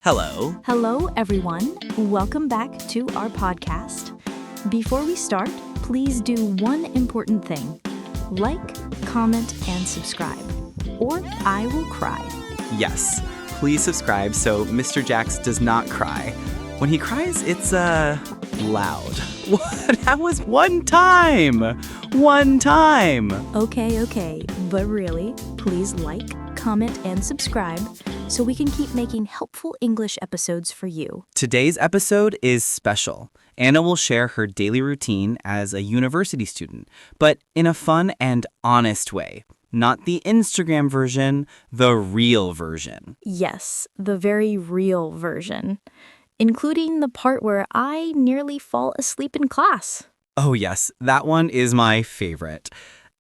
Hello. Hello, everyone. Welcome back to our podcast. Before we start, please do one important thing. Like, comment, and subscribe, or I will cry. Yes, please subscribe so Mr. Jack does not cry. When he cries, it's, loud. What? That was one time! One time! Okay, but really, please like, comment, and subscribe so we can keep making helpful English episodes for you. Today's episode is special. Anna will share her daily routine as a university student, but in a fun and honest way. Not the Instagram version, the real version. Yes, the very real version, including the part where I nearly fall asleep in class. Oh yes, that one is my favorite.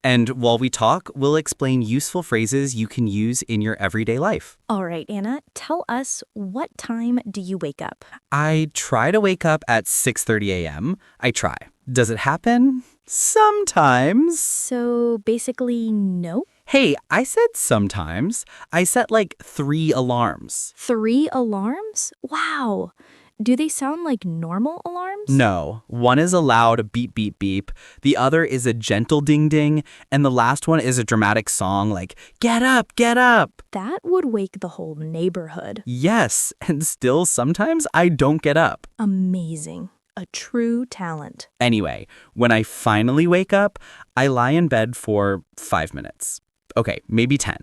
And while we talk, we'll explain useful phrases you can use in your everyday life. All right, Anna, tell us, what time do you wake up? I try to wake up at 6:30 a.m. I try. Does it happen? Sometimes. So basically, no? Hey, I said sometimes. I set like 3 alarms. 3 alarms? Wow. Do they sound like normal alarms? No, one is a loud beep, beep, beep. The other is a gentle ding, ding. And the last one is a dramatic song like, get up, get up. That would wake the whole neighborhood. Yes, and still sometimes I don't get up. Amazing. A true talent. Anyway, when I finally wake up, I lie in bed for 5 minutes. Okay, maybe 10.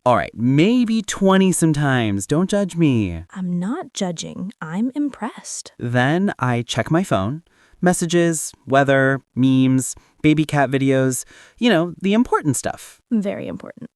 All right, maybe 20 sometimes. Don't judge me. I'm not judging. I'm impressed. Then I check my phone. Messages, weather, memes, baby cat videos. You know, the important stuff. Very important.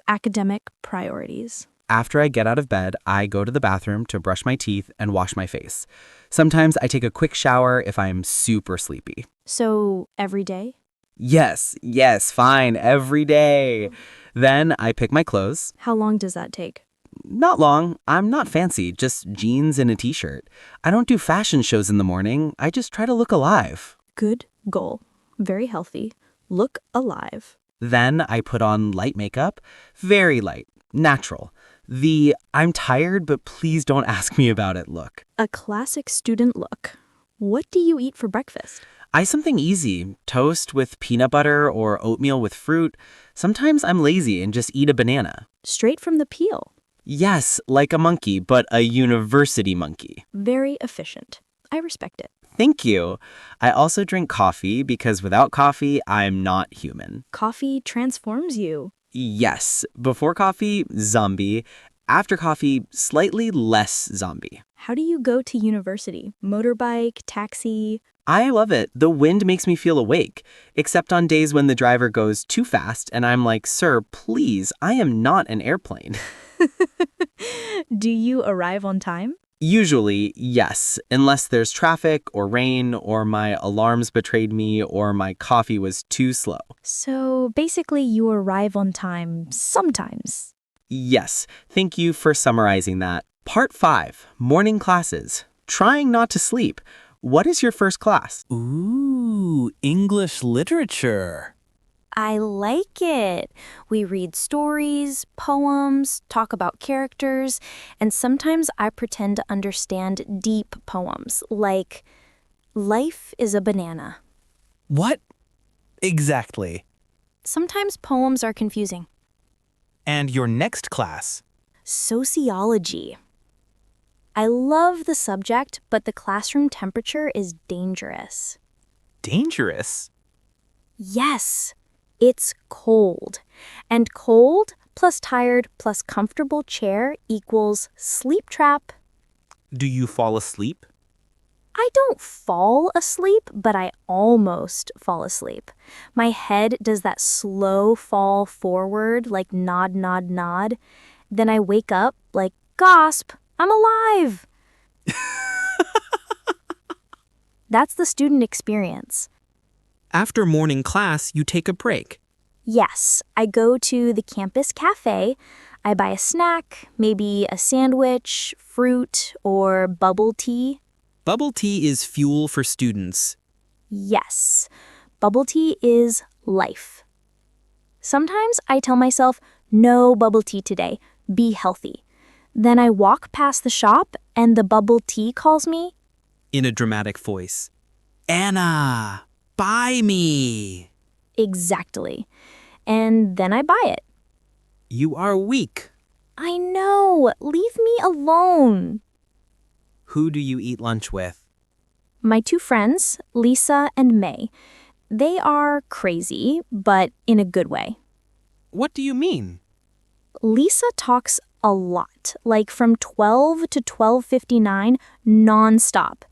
Academic priorities. After I get out of bed, I go to the bathroom to brush my teeth and wash my face. Sometimes I take a quick shower if I'm super sleepy. So, every day? Yes, fine, every day. Then I pick my clothes. How long does that take? Not long. I'm not fancy, just jeans and a t-shirt. I don't do fashion shows in the morning. I just try to look alive. Good goal. Very healthy. Look alive. Then I put on light makeup. Very light. Natural. The I'm tired, but please don't ask me about it look. A classic student look. What do you eat for breakfast? Something easy. Toast with peanut butter or oatmeal with fruit. Sometimes I'm lazy and just eat a banana. Straight from the peel. Yes, like a monkey, but a university monkey. Very efficient. I respect it. Thank you. I also drink coffee because without coffee, I'm not human. Coffee transforms you. Yes. Before coffee, zombie. After coffee, slightly less zombie. How do you go to university? Motorbike, taxi? I love it. The wind makes me feel awake, except on days when the driver goes too fast and I'm like, sir, please, I am not an airplane. Do you arrive on time? Usually, yes, unless there's traffic or rain or my alarms betrayed me or my coffee was too slow. So basically you arrive on time sometimes. Yes, thank you for summarizing that. Part 5, morning classes. Trying not to sleep. What is your first class? Ooh, English literature. I like it. We read stories, poems, talk about characters, and sometimes I pretend to understand deep poems, like, life is a banana. What? Exactly. Sometimes poems are confusing. And your next class? Sociology. I love the subject, but the classroom temperature is dangerous. Dangerous? Yes, it's cold. And cold plus tired plus comfortable chair equals sleep trap. Do you fall asleep? I don't fall asleep, but I almost fall asleep. My head does that slow fall forward, like nod, nod, nod. Then I wake up like, gasp, I'm alive. That's the student experience. After morning class, you take a break. Yes, I go to the campus cafe. I buy a snack, maybe a sandwich, fruit, or bubble tea. Bubble tea is fuel for students. Yes, bubble tea is life. Sometimes I tell myself, no bubble tea today, be healthy. Then I walk past the shop and the bubble tea calls me. In a dramatic voice. Anna, buy me. Exactly. And then I buy it. You are weak. I know. Leave me alone. Who do you eat lunch with? My two friends, Lisa and May. They are crazy, but in a good way. What do you mean? Lisa talks a lot, like from 12 to 12:59, nonstop.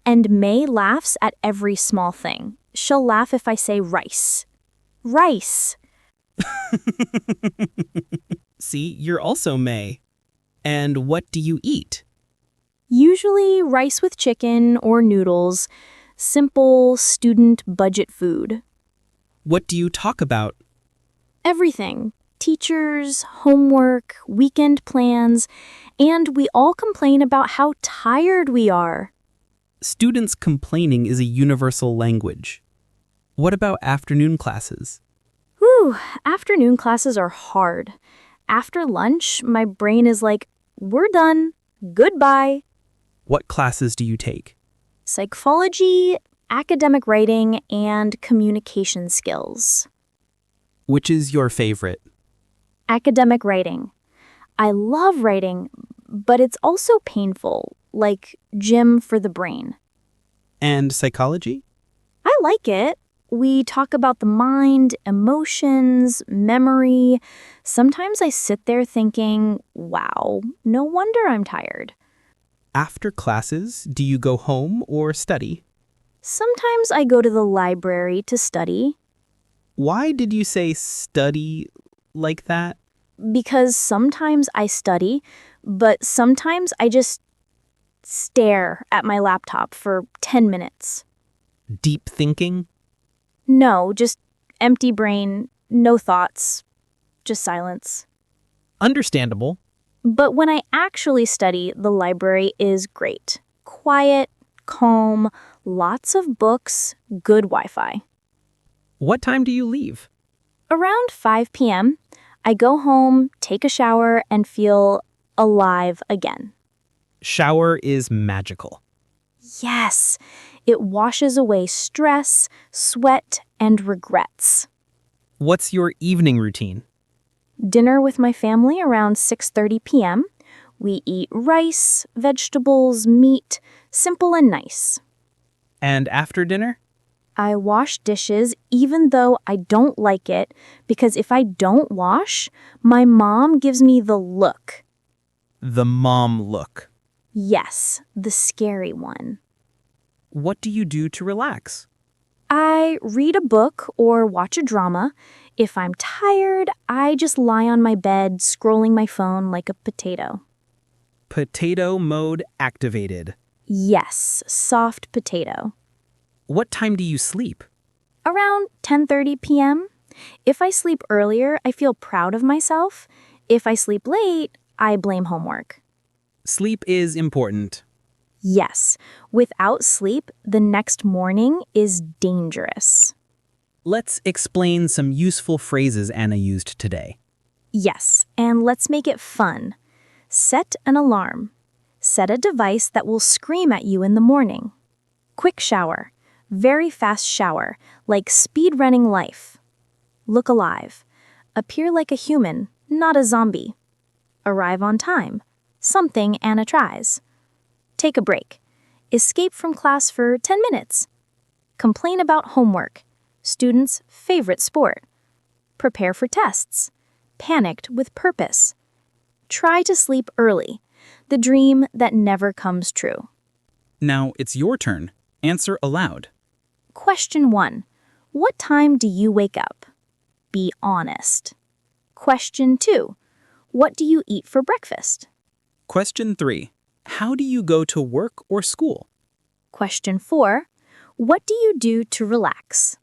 And May laughs at every small thing. She'll laugh if I say rice. Rice. See, you're also May. And what do you eat? Usually rice with chicken or noodles. Simple student budget food. What do you talk about? Everything. Teachers, homework, weekend plans, and we all complain about how tired we are. Students complaining is a universal language. What about afternoon classes? Whew, afternoon classes are hard. After lunch, my brain is like, we're done. Goodbye. What classes do you take? Psychology, academic writing, and communication skills. Which is your favorite? Academic writing. I love writing, but it's also painful, like gym for the brain. And psychology? I like it. We talk about the mind, emotions, memory. Sometimes I sit there thinking, wow, no wonder I'm tired. After classes, do you go home or study? Sometimes I go to the library to study, Why did you say study like that? because sometimes I study, but sometimes I just stare at my laptop for 10 minutes. Deep thinking? No, just empty brain, no thoughts, just silence. Understandable. But when I actually study, the library is great. Quiet, calm, lots of books, good Wi-Fi. What time do you leave? Around 5 p.m., I go home, take a shower, and feel alive again. Shower is magical. Yes, it washes away stress, sweat, and regrets. What's your evening routine? Dinner with my family around 6:30 p.m. We eat rice, vegetables, meat, simple and nice. And after dinner? I wash dishes even though I don't like it because if I don't wash, my mom gives me the look. The mom look. Yes, the scary one. What do you do to relax? I read a book or watch a drama. If I'm tired, I just lie on my bed scrolling my phone like a potato. Potato mode activated. Yes, soft potato. What time do you sleep? Around 10:30 p.m. If I sleep earlier, I feel proud of myself. If I sleep late, I blame homework. Sleep is important. Yes, without sleep, the next morning is dangerous. Let's explain some useful phrases Anna used today. Yes, and let's make it fun. Set an alarm. Set a device that will scream at you in the morning. Quick shower. Very fast shower, like speed running life. Look alive. Appear like a human, not a zombie. Arrive on time. Something Anna tries. Take a break. Escape from class for 10 minutes. Complain about homework. Students' favorite sport. Prepare for tests. Panicked with purpose. Try to sleep early. The dream that never comes true. Now it's your turn. Answer aloud. Question 1. What time do you wake up? Be honest. Question 2. What do you eat for breakfast? Question 3. How do you go to work or school? Question 4. What do you do to relax?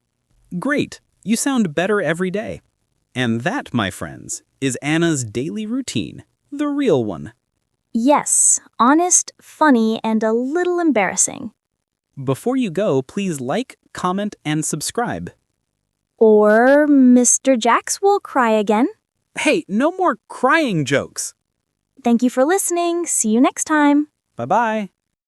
Great. You sound better every day. And that, my friends, is Anna's daily routine, the real one. Yes, honest, funny, and a little embarrassing. Before you go, please like, comment, and subscribe. Or Mr. Jax will cry again. Hey, no more crying jokes. Thank you for listening. See you next time. Bye-bye.